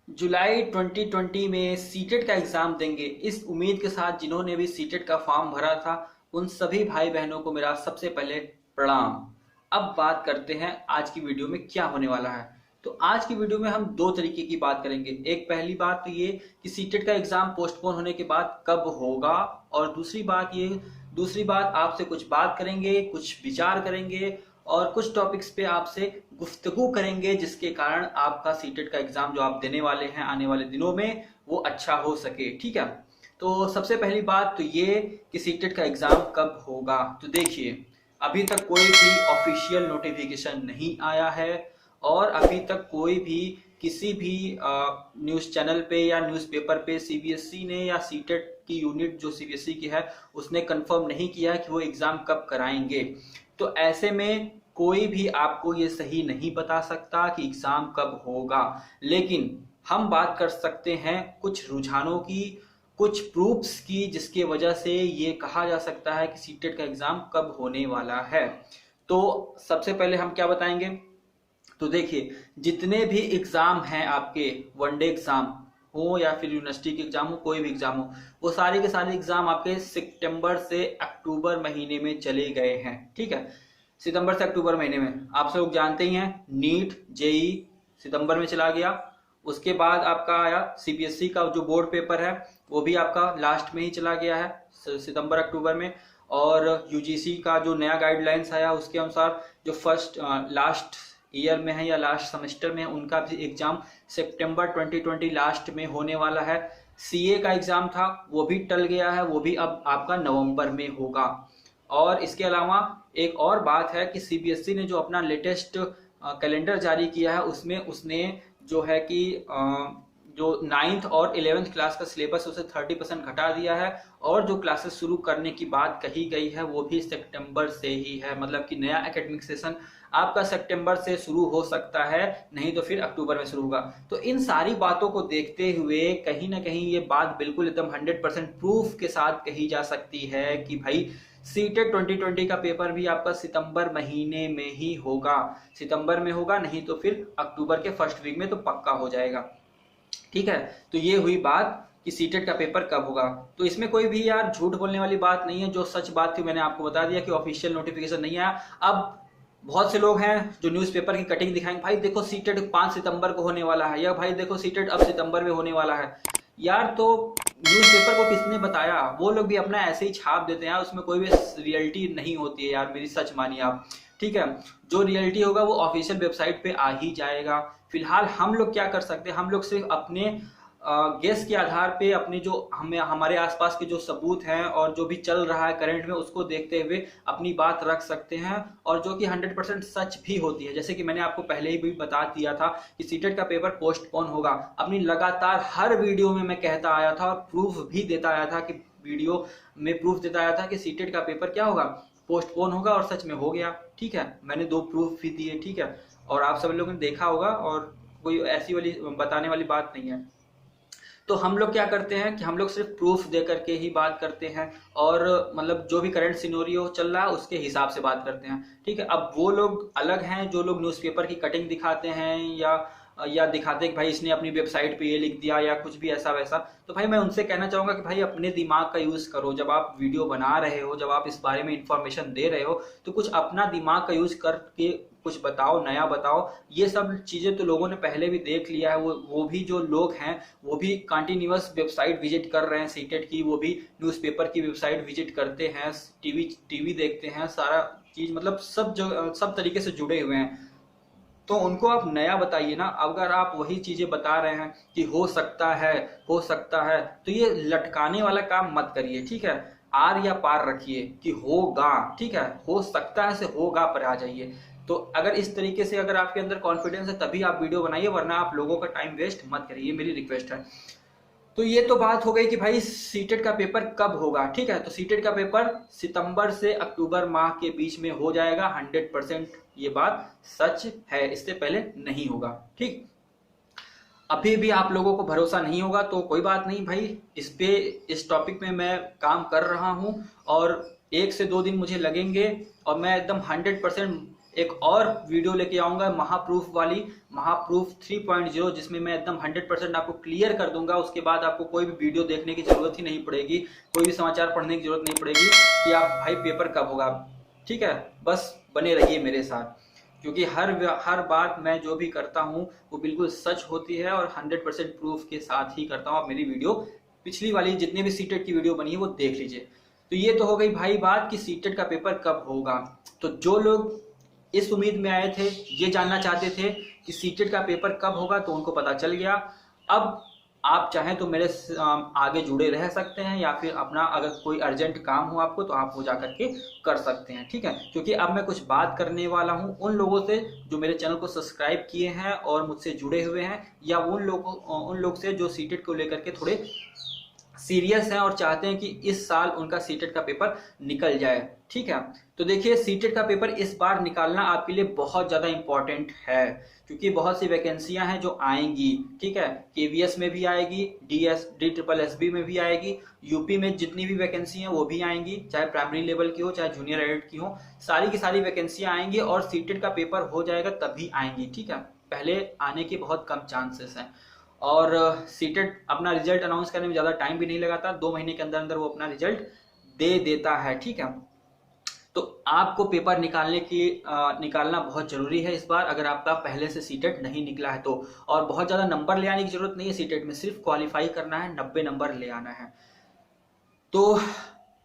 जुलाई 2020 में सीटेट का एग्जाम देंगे इस उम्मीद के साथ जिन्होंने भी सीटेट का फॉर्म भरा था, उन सभी भाई बहनों को मेरा सबसे पहले प्रणाम। अब बात करते हैं आज की वीडियो में क्या होने वाला है। तो आज की वीडियो में हम दो तरीके की बात करेंगे। एक पहली बात तो ये कि सीटेट का एग्जाम पोस्टपोन होने के बाद कब होगा, और दूसरी बात आपसे कुछ बात करेंगे, कुछ विचार करेंगे और कुछ टॉपिक्स पे आपसे गुफ्तगू करेंगे, जिसके कारण आपका सीटेट का एग्जाम जो आप देने वाले हैं आने वाले दिनों में वो अच्छा हो सके। ठीक है, तो सबसे पहली बात तो ये कि सीटेट का एग्जाम कब होगा। तो देखिए, अभी तक कोई भी ऑफिशियल नोटिफिकेशन नहीं आया है और अभी तक कोई भी किसी भी न्यूज़ चैनल पे या न्यूज़पेपर पे सीबीएसई ने या सीटेट की यूनिट जो सीबीएसई की है उसने कंफर्म नहीं किया कि वो एग्जाम कब कराएंगे। तो ऐसे में कोई भी आपको ये सही नहीं बता सकता कि एग्जाम कब होगा, लेकिन हम बात कर सकते हैं कुछ रुझानों की, कुछ प्रूफ्स की, जिसके वजह से ये कहा जा सकता है कि सीटेट का एग्जाम कब होने वाला है। तो सबसे पहले हम क्या बताएंगे, तो देखिए, जितने भी एग्जाम हैं आपके, वनडे एग्जाम हो या फिर यूनिवर्सिटी के एग्जाम हो, कोई भी एग्जाम हो, वो सारे के सारे एग्जाम आपके सितंबर से अक्टूबर महीने में चले गए हैं। ठीक है, सितंबर से अक्टूबर महीने में आप सब लोग जानते ही हैं, नीट जेई सितंबर में चला गया। उसके बाद आपका आया सीबीएसई का जो बोर्ड पेपर है, वो भी आपका लास्ट में ही चला गया है सितंबर अक्टूबर में। और यूजीसी का जो नया गाइडलाइंस आया उसके अनुसार जो फर्स्ट लास्ट ईयर में है या लास्ट सेमेस्टर में है, उनका भी एग्जाम सितंबर 2020 लास्ट में होने वाला है। सीए का एग्जाम था वो भी टल गया है, वो भी अब आपका नवंबर में होगा। और इसके अलावा एक और बात है कि सीबीएसई ने जो अपना लेटेस्ट कैलेंडर जारी किया है उसमें उसने जो है कि जो 9th और 11th क्लास का सिलेबस उसे 30% घटा दिया है, और जो क्लासेस शुरू करने की बात कही गई है वो भी सितंबर से ही है। मतलब कि नया एकेडमिक सेशन आपका सितंबर से शुरू हो सकता है, नहीं तो फिर अक्टूबर में शुरू होगा। तो इन सारी बातों को देखते हुए कहीं ना कहीं ये बात बिल्कुल एकदम 100% प्रूफ के साथ कही जा सकती है कि भाई सीटेट 2020 का पेपर भी आपका सितंबर महीने में ही होगा। सितंबर में होगा, नहीं तो फिर अक्टूबर के फर्स्ट वीक में तो पक्का हो जाएगा। ठीक है, तो ये हुई बात कि सीटेट का पेपर कब होगा। तो इसमें कोई भी यार झूठ बोलने वाली बात नहीं है, जो सच बात थी मैंने आपको बता दिया कि ऑफिशियल नोटिफिकेशन नहीं आया। अब बहुत से लोग हैं जो न्यूज़पेपर की कटिंग दिखाएंगे, भाई देखो सीटेट 5 सितंबर को होने वाला है, या भाई देखो सीटेट अब सितंबर में होने वाला है। यार तो न्यूज़पेपर को किसने बताया, वो लोग भी अपना ऐसे ही छाप देते हैं यार, उसमें कोई भी रियलिटी नहीं होती है यार, मेरी सच मानिए आप। ठीक है, जो रियलिटी होगा वो ऑफिशियल वेबसाइट पे आ ही जाएगा। फिलहाल हम लोग क्या कर सकते हैं, हम लोग सिर्फ अपने गेस के आधार पे अपने जो हमें हमारे आसपास के जो सबूत हैं और जो भी चल रहा है करंट में उसको देखते हुए अपनी बात रख सकते हैं, और जो कि 100% सच भी होती है। जैसे कि मैंने आपको पहले ही भी बता दिया था कि सीटेट का पेपर पोस्टपोन होगा। अपनी लगातार हर वीडियो में मैं कहता आया था और प्रूफ भी देता आया था कि वीडियो में प्रूफ देता आया था कि सीटेट का पेपर क्या होगा, पोस्टपोन होगा, और सच में हो गया। ठीक है, मैंने 2 प्रूफ भी दिए। ठीक है, और आप सब लोगों ने देखा होगा, और कोई ऐसी वाली बताने वाली बात नहीं है। तो हम लोग क्या करते हैं कि हम लोग सिर्फ प्रूफ दे करके ही बात करते हैं, और मतलब जो भी करंट सिनेरियो चल रहा है उसके हिसाब से बात करते हैं। ठीक है, अब वो लोग अलग हैं जो लोग न्यूज़पेपर की कटिंग दिखाते हैं या दिखाते हैं कि भाई इसने अपनी वेबसाइट पे ये लिख दिया या कुछ भी ऐसा वैसा। तो भाई मैं उनसे कहना चाहूंगा कि भाई अपने दिमाग का यूज करो। जब आप वीडियो बना रहे हो, जब आप इस बारे में इंफॉर्मेशन दे रहे हो, तो कुछ अपना दिमाग का यूज करके कुछ बताओ, नया बताओ। ये सब चीजें तो लोगों ने पहले भी देख लिया है। वो भी जो लोग हैं वो भी कंटिन्यूअस वेबसाइट विजिट कर रहे हैं सीटेट की, वो भी न्यूज़पेपर की वेबसाइट विजिट करते हैं, टीवी देखते हैं, सारा चीज मतलब सब तरीके से जुड़े हुए हैं। तो उनको आप नया बताइए ना। अगर आप वही चीजें बता रहे हैं कि हो सकता है, हो सकता है, तो ये लटकाने वाला काम मत करिए। ठीक है, आर या पार रखिए कि होगा। ठीक है, हो सकता है से होगा पर आ जाइए। तो अगर इस तरीके से अगर आपके अंदर कॉन्फिडेंस है तभी आप वीडियो बनाइए, वरना आप लोगों का टाइम वेस्ट मत करिए, मेरी रिक्वेस्ट है। तो ये तो बात हो गई कि भाई सीटेट का पेपर कब होगा। ठीक है, तो सीटेट का पेपर सितंबर से अक्टूबर माह के बीच में हो जाएगा, 100% ये बात सच है, इससे पहले नहीं होगा। ठीक, अभी भी आप लोगों को भरोसा नहीं होगा तो कोई बात नहीं भाई, इस टॉपिक में मैं काम कर रहा हूं, और 1 से 2 दिन मुझे लगेंगे, और मैं एकदम 100% एक और वीडियो लेके आऊंगा महाप्रूफ वाली, महाप्रूफ 3.0, जिसमें मैं एकदम 100% आपको क्लियर कर दूंगा। उसके बाद आपको कोई भी वीडियो देखने की जरूरत ही नहीं पड़ेगी, कोई भी समाचार पढ़ने की जरूरत नहीं पड़ेगी कि आप भाई पेपर कब होगा। ठीक है, बस बने रहिए मेरे साथ, क्योंकि हर बात मैं जो भी करता हूं वो बिल्कुल सच होती है और 100% प्रूफ के साथ ही करता हूं। आप मेरी वीडियो पिछली वाली जितनी भी सीटेट की वीडियो बनी है वो देख लीजिए। तो ये तो हो गई भाई बात कि सीटेट का पेपर कब होगा। तो जो लोग इस उम्मीद में आए थे, ये जानना चाहते थे कि सीटेट का पेपर कब होगा, तो उनको पता चल गया। अब आप चाहें तो मेरे आगे जुड़े रह सकते हैं, या फिर अपना अगर कोई अर्जेंट काम हो आपको तो आप वो जाकर के कर सकते हैं। ठीक है, क्योंकि अब मैं कुछ बात करने वाला हूं उन लोगों से जो मेरे चैनल को सब्सक्राइब किए हैं और मुझसे जुड़े हुए हैं, या उन लोग से जो सीटेट को लेकर के थोड़े सीरियस हैं और चाहते हैं कि इस साल उनका सीटेट का पेपर निकल जाए। ठीक है, तो देखिए सीटेट का पेपर इस बार निकालना आपके लिए बहुत ज्यादा इंपॉर्टेंट है, क्योंकि बहुत सी वैकेंसियां हैं जो आएंगी। ठीक है, केवीएस में भी आएगी, DSSB में भी आएगी, यूपी में जितनी भी वैकेंसी हैं वो भी आएंगी, चाहे प्राइमरी लेवल की हो चाहे जूनियर एडेड की हो, सारी की सारी वैकेंसियां आएंगी और सीटेट का पेपर हो जाएगा तभी आएंगी। ठीक है, पहले आने के बहुत कम चांसेस हैं। और सीटेट अपना रिजल्ट अनाउंस करने में ज़्यादा टाइम भी नहीं लगाता, 2 महीने के अंदर अंदर वो अपना रिजल्ट दे देता है। ठीक है, तो आपको पेपर निकालना बहुत जरूरी है इस बार, अगर आपका पहले से सीटेट नहीं निकला है तो। और बहुत ज़्यादा नंबर ले आने की जरूरत नहीं है सीटेट में, सिर्फ क्वालिफाई करना है, 90 नंबर ले आना है। तो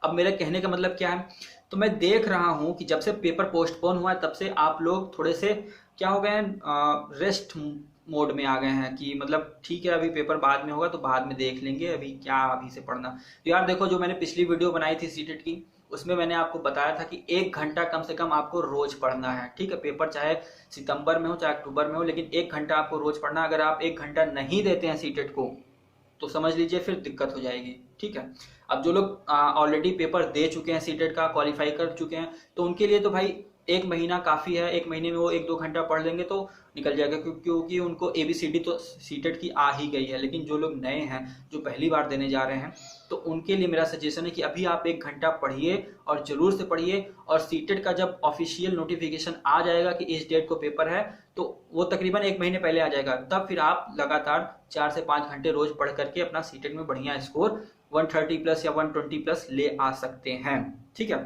अब मेरे कहने का मतलब क्या है, तो मैं देख रहा हूं कि जब से पेपर पोस्टपोन हुआ है तब से आप लोग थोड़े से क्या हो गए हैं, रेस्ट मोड में आ गए हैं कि मतलब ठीक है अभी पेपर बाद में होगा तो बाद में देख लेंगे, अभी क्या अभी से पढ़ना। तो यार देखो, जो मैंने पिछली वीडियो बनाई थी सीटेट की, उसमें मैंने आपको बताया था कि 1 घंटा कम से कम आपको रोज पढ़ना है। ठीक है, पेपर चाहे सितंबर में हो चाहे अक्टूबर में हो, लेकिन 1 घंटा आपको रोज पढ़ना। अगर आप 1 घंटा नहीं देते हैं सीटेट को तो समझ लीजिए फिर दिक्कत हो जाएगी। ठीक है, अब जो लोग ऑलरेडी पेपर दे चुके हैं सीटेट का, क्वालिफाई कर चुके हैं, तो उनके लिए तो भाई 1 महीना काफी है। 1 महीने में वो 1-2 घंटा पढ़ लेंगे तो निकल जाएगा, क्योंकि उनको ABCD तो सीटेट की आ ही गई है। लेकिन जो लोग नए हैं, जो पहली बार देने जा रहे हैं, तो उनके लिए मेरा सजेशन है कि अभी आप 1 घंटा पढ़िए और जरूर से पढ़िए। और सीटेट का जब ऑफिशियल नोटिफिकेशन आ जाएगा कि इस डेट को पेपर है, तो वो तकरीबन 1 महीने पहले आ जाएगा, तब फिर आप लगातार 4 से 5 घंटे रोज पढ़ करके अपना सीटेट में बढ़िया स्कोर 130+ या 120+ ले आ सकते हैं। ठीक है,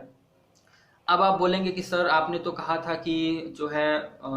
अब आप बोलेंगे कि सर आपने तो कहा था कि जो है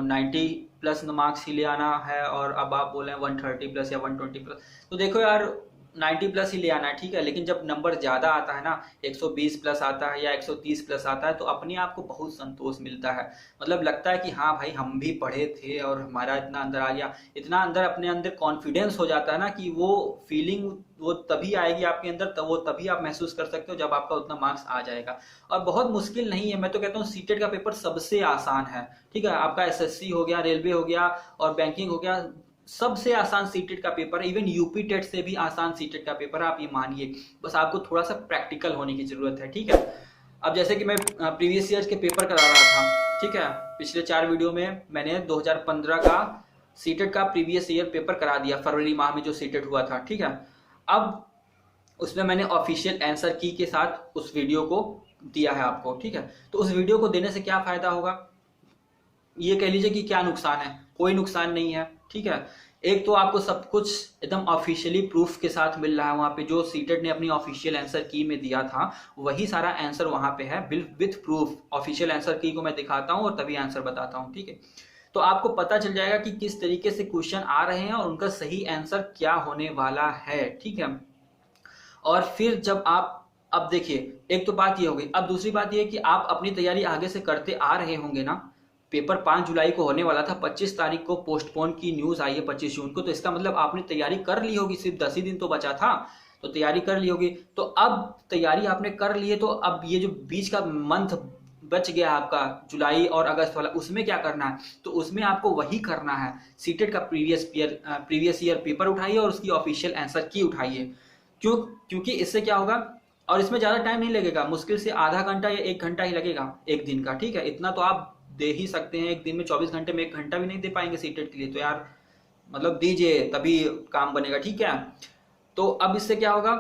90+ मार्क्स ही ले आना है, और अब आप बोले 130+ या 120+। तो देखो यार, 90+ ही ले आना है, ठीक है, लेकिन जब नंबर ज्यादा आता है ना, 120+ आता है या 130+ आता है, तो अपने आप को बहुत संतोष मिलता है। मतलब लगता है कि हाँ भाई हम भी पढ़े थे और हमारा इतना अंदर आ गया, इतना अंदर अपने अंदर कॉन्फिडेंस हो जाता है ना कि वो फीलिंग वो तभी आएगी आपके अंदर, वो तभी आप महसूस कर सकते हो जब आपका उतना मार्क्स आ जाएगा। और बहुत मुश्किल नहीं है, मैं तो कहता हूँ सीटेट का पेपर सबसे आसान है। ठीक है, आपका SSC हो गया, रेलवे हो गया और बैंकिंग हो गया, सबसे आसान सीटेट का पेपर है। इवन यूपी टेट से भी आसान सीटेट का पेपर है, आप ये मानिए। बस आपको थोड़ा सा प्रैक्टिकल होने की जरूरत है। ठीक है, अब जैसे कि मैं प्रीवियस ईयर के पेपर करा रहा था, ठीक है, पिछले 4 वीडियो में मैंने 2015 का सीटेट का प्रीवियस ईयर पेपर करा दिया, फरवरी माह में जो सीटेट हुआ था। ठीक है, अब उसमें मैंने ऑफिशियल आंसर की के साथ उस वीडियो को दिया है आपको। ठीक है, तो उस वीडियो को देने से क्या फायदा होगा, ये कह लीजिए कि क्या नुकसान है, कोई नुकसान नहीं है। ठीक है, एक तो आपको सब कुछ एकदम ऑफिशियली प्रूफ के साथ मिल रहा है, वहां पे जो सीटेट ने अपनी ऑफिशियल आंसर की में दिया था वही सारा आंसर वहां पे है विथ प्रूफ। ऑफिशियल आंसर की को मैं दिखाता हूं और तभी आंसर बताता हूं। ठीक है, तो आपको पता चल जाएगा कि किस तरीके से क्वेश्चन आ रहे हैं और उनका सही आंसर क्या होने वाला है। ठीक है, और फिर जब आप, अब देखिए एक तो बात ये हो गई, अब दूसरी बात ये है कि आप अपनी तैयारी आगे से करते आ रहे होंगे ना। पेपर 5 जुलाई को होने वाला था, 25 तारीख को पोस्टपोन की न्यूज आई है 25 जून को, तो इसका मतलब आपने तैयारी कर ली होगी, सिर्फ 10 ही दिन तो बचा था, तो तैयारी कर ली होगी। तो अब तैयारी आपने कर ली है, तो अब ये जो बीच का मंथ बच गया आपका, जुलाई और अगस्त वाला, उसमें क्या करना है, तो उसमें आपको वही करना है, सीटेट का प्रीवियस ईयर पेपर उठाइए और उसकी ऑफिशियल आंसर की उठाइए। क्योंकि इससे क्या होगा, और इसमें ज्यादा टाइम नहीं लगेगा, मुश्किल से आधा घंटा या 1 घंटा ही लगेगा एक दिन का। ठीक है, इतना तो आप दे ही सकते हैं, एक दिन में 24 घंटे में 1 घंटा भी नहीं दे पाएंगे सीटेट के लिए, तो यार मतलब दीजिए तभी काम बनेगा। ठीक है, तो अब इससे क्या होगा,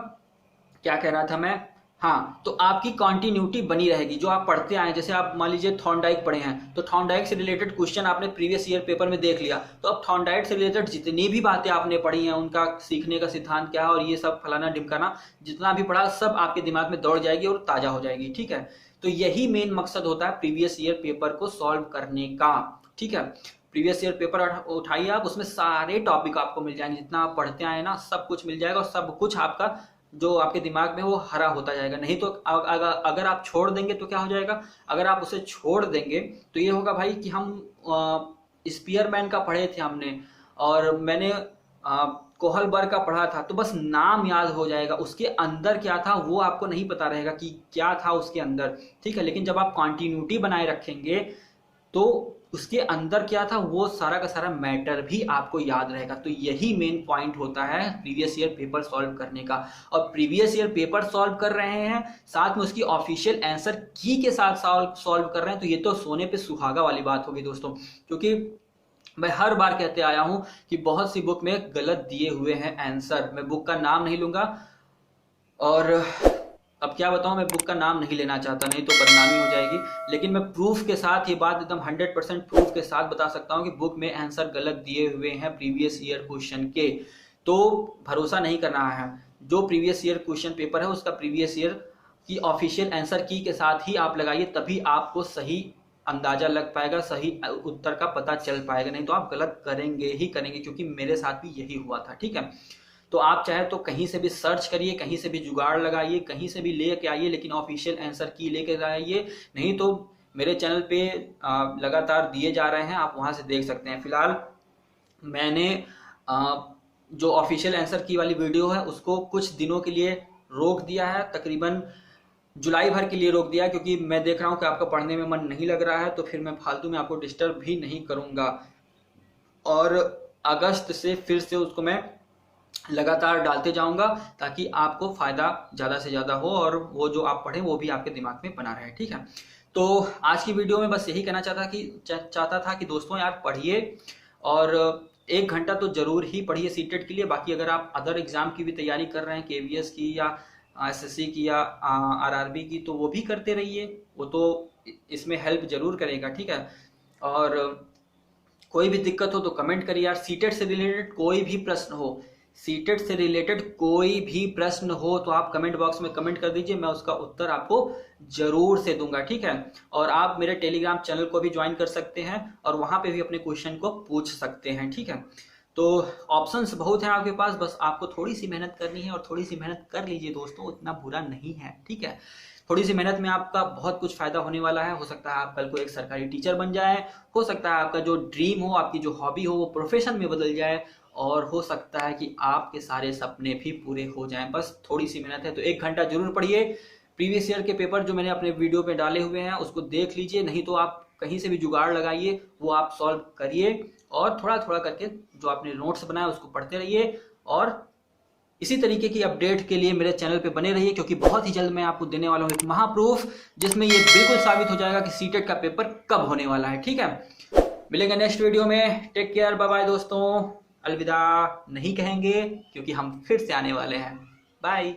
क्या कह रहा था मैं, हाँ, तो आपकी कंटिन्यूटी बनी रहेगी जो आप पढ़ते आए हैं। जैसे आप मान लीजिए थॉर्नडाइक पढ़े हैं, तो थॉर्नडाइक से रिलेटेड क्वेश्चन आपने प्रीवियस ईयर पेपर में देख लिया, तो अब थॉर्नडाइक से रिलेटेड जितनी भी बातें आपने पढ़ी हैं, उनका सीखने का सिद्धांत क्या है और ये सब फलाना ढिमकाना जितना भी पढ़ा सब आपके दिमाग में दौड़ जाएगी और ताजा हो जाएगी। ठीक है, तो यही मेन मकसद होता है प्रीवियस ईयर पेपर को सॉल्व करने का। ठीक है, प्रीवियस ईयर पेपर उठाइए आप, उसमें सारे टॉपिक आपको मिल जाएंगे, जितना आप पढ़ते आए ना सब कुछ मिल जाएगा और सब कुछ आपका जो आपके दिमाग में वो हरा होता जाएगा। नहीं तो अगर आप छोड़ देंगे तो क्या हो जाएगा, अगर आप उसे छोड़ देंगे तो ये होगा भाई कि हम स्पीयरमैन का पढ़े थे हमने और मैंने कोहलबर्ग का पढ़ा था, तो बस नाम याद हो जाएगा, उसके अंदर क्या था वो आपको नहीं पता रहेगा कि क्या था उसके अंदर। ठीक है, लेकिन जब आप कंटिन्यूटी बनाए रखेंगे तो उसके अंदर क्या था वो सारा का सारा मैटर भी आपको याद रहेगा। तो यही मेन पॉइंट होता है प्रीवियस ईयर पेपर सॉल्व करने का। और प्रीवियस ईयर पेपर सॉल्व कर रहे हैं साथ में उसकी ऑफिशियल आंसर की के साथ सॉल्व कर रहे हैं, तो ये तो सोने पे सुहागा वाली बात होगी दोस्तों। क्योंकि मैं हर बार कहते आया हूं कि बहुत सी बुक में गलत दिए हुए हैं आंसर। मैं बुक का नाम नहीं लूंगा और अब क्या बताऊं, मैं बुक का नाम नहीं लेना चाहता, नहीं तो बदनामी हो जाएगी, लेकिन मैं प्रूफ के साथ ये बात एकदम 100% प्रूफ के साथ बता सकता हूं कि बुक में आंसर गलत दिए हुए हैं प्रीवियस ईयर क्वेश्चन के। तो भरोसा नहीं करना है, जो प्रीवियस ईयर क्वेश्चन पेपर है उसका प्रीवियस ईयर की ऑफिशियल आंसर की के साथ ही आप लगाइए, तभी आपको सही अंदाजा लग पाएगा, सही उत्तर का पता चल पाएगा, नहीं तो आप गलत करेंगे ही करेंगे, क्योंकि मेरे साथ भी यही हुआ था। ठीक है, तो आप चाहे तो कहीं से भी सर्च करिए, कहीं से भी जुगाड़ लगाइए, कहीं से भी लेके आइए, लेकिन ऑफिशियल आंसर की लेके आइए, नहीं तो मेरे चैनल पे लगातार दिए जा रहे हैं, आप वहां से देख सकते हैं। फिलहाल मैंने जो ऑफिशियल आंसर की वाली वीडियो है उसको कुछ दिनों के लिए रोक दिया है, तकरीबन जुलाई भर के लिए रोक दिया, क्योंकि मैं देख रहा हूं कि आपका पढ़ने में मन नहीं लग रहा है, तो फिर मैं फालतू में आपको डिस्टर्ब भी नहीं करूंगा। और अगस्त से फिर से उसको मैं लगातार डालते जाऊंगा ताकि आपको फायदा ज्यादा से ज्यादा हो और वो जो आप पढ़ें वो भी आपके दिमाग में बना रहे। ठीक है, तो आज की वीडियो में बस यही कहना चाहता था कि दोस्तों यार पढ़िए और 1 घंटा तो जरूर ही पढ़िए सीटेट के लिए। बाकी अगर आप अदर एग्जाम की भी तैयारी कर रहे हैं, केवीएस की या एसएससी की या आरआरबी की, तो वो भी करते रहिए, वो तो इसमें हेल्प जरूर करेगा। ठीक है, और कोई भी दिक्कत हो तो कमेंट करिए यार। सीटेट से रिलेटेड कोई भी प्रश्न हो, सीटेट से रिलेटेड कोई भी प्रश्न हो तो आप कमेंट बॉक्स में कमेंट कर दीजिए, मैं उसका उत्तर आपको जरूर से दूंगा। ठीक है, और आप मेरे टेलीग्राम चैनल को भी ज्वाइन कर सकते हैं और वहां पे भी अपने क्वेश्चन को पूछ सकते हैं। ठीक है, तो ऑप्शंस बहुत हैं आपके पास, बस आपको थोड़ी सी मेहनत करनी है और थोड़ी सी मेहनत कर लीजिए दोस्तों, उतना बुरा नहीं है। ठीक है, थोड़ी सी मेहनत में आपका बहुत कुछ फायदा होने वाला है। हो सकता है आप कल को एक सरकारी टीचर बन जाए, हो सकता है आपका जो ड्रीम हो, आपकी जो हॉबी हो वो प्रोफेशन में बदल जाए, और हो सकता है कि आपके सारे सपने भी पूरे हो जाएं। बस थोड़ी सी मेहनत है, तो 1 घंटा जरूर पढ़िए। प्रीवियस ईयर के पेपर जो मैंने अपने वीडियो पे डाले हुए हैं उसको देख लीजिए, नहीं तो आप कहीं से भी जुगाड़ लगाइए, वो आप सॉल्व करिए और थोड़ा थोड़ा करके जो आपने नोट्स बनाए उसको पढ़ते रहिए। और इसी तरीके की अपडेट के लिए मेरे चैनल पे बने रहिए, क्योंकि बहुत ही जल्द मैं आपको देने वाला हूँ एक महाप्रूफ, जिसमें ये बिल्कुल साबित हो जाएगा कि सीटेट का पेपर कब होने वाला है। ठीक है, मिलेंगे नेक्स्ट वीडियो में। टेक केयर, बाय बाय दोस्तों। अलविदा नहीं कहेंगे क्योंकि हम फिर से आने वाले हैं। बाय।